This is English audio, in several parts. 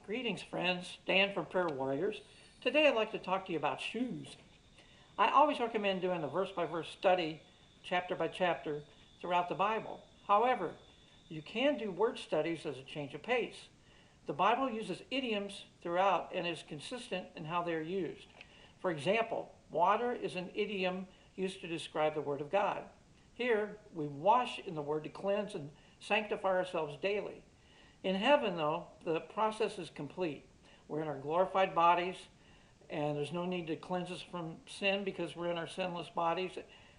Greetings, friends. Dan from Prayer Warriors. Today I'd like to talk to you about shoes. I always recommend doing a verse by verse study, chapter by chapter, throughout the Bible. However, you can do word studies as a change of pace. The Bible uses idioms throughout and is consistent in how they are used. For example, water is an idiom used to describe the Word of God. Here, we wash in the Word to cleanse and sanctify ourselves daily. In heaven, though, the process is complete. We're in our glorified bodies, and there's no need to cleanse us from sin because we're in our sinless bodies,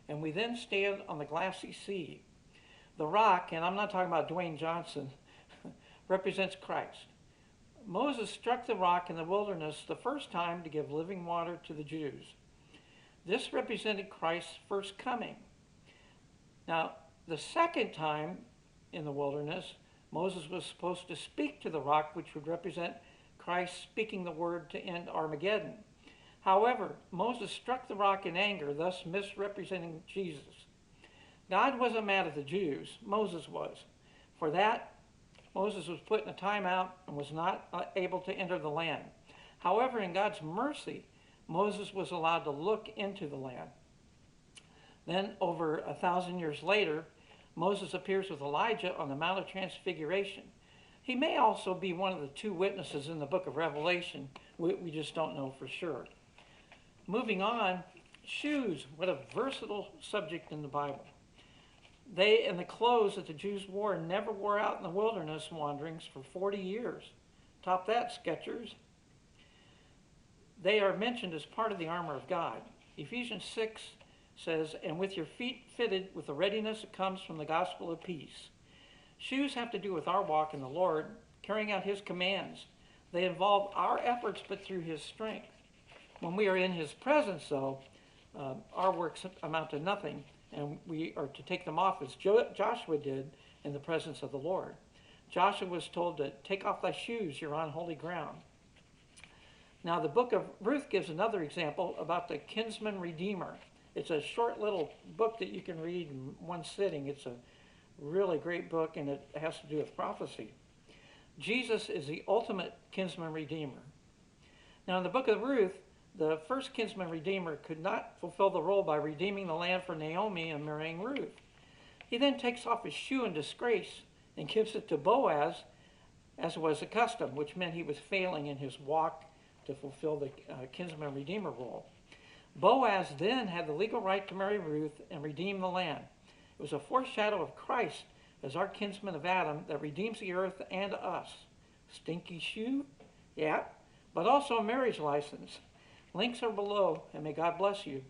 and we then stand on the glassy sea. The rock, and I'm not talking about Dwayne Johnson, represents Christ. Moses struck the rock in the wilderness the first time to give living water to the Jews. This represented Christ's first coming. Now, the second time in the wilderness, Moses was supposed to speak to the rock, which would represent Christ speaking the word to end Armageddon. However, Moses struck the rock in anger, thus misrepresenting Jesus. God wasn't mad at the Jews, Moses was. For that, Moses was put in a timeout and was not able to enter the land. However, in God's mercy, Moses was allowed to look into the land. Then, over 1,000 years later, Moses appears with Elijah on the Mount of Transfiguration. He may also be one of the two witnesses in the book of Revelation. We just don't know for sure. Moving on, shoes. What a versatile subject in the Bible. They and the clothes that the Jews wore never wore out in the wilderness wanderings for 40 years. Top that, Skechers. They are mentioned as part of the armor of God. Ephesians 6 says, and with your feet fitted with the readiness that comes from the gospel of peace. Shoes have to do with our walk in the Lord, carrying out his commands. They involve our efforts, but through his strength. When we are in his presence, though, our works amount to nothing, and we are to take them off as Joshua did in the presence of the Lord. Joshua was told to take off thy shoes, you're on holy ground. Now, the book of Ruth gives another example about the kinsman redeemer. It's a short little book that you can read in one sitting. It's a really great book, and it has to do with prophecy. Jesus is the ultimate kinsman redeemer. Now, in the book of Ruth, the first kinsman redeemer could not fulfill the role by redeeming the land for Naomi and marrying Ruth. He then takes off his shoe in disgrace and gives it to Boaz, as was the custom, which meant he was failing in his walk to fulfill the kinsman redeemer role. Boaz then had the legal right to marry Ruth and redeem the land. It was a foreshadow of Christ as our kinsman of Adam that redeems the earth and us. Stinky shoe? Yeah, but also a marriage license. Links are below, and may God bless you.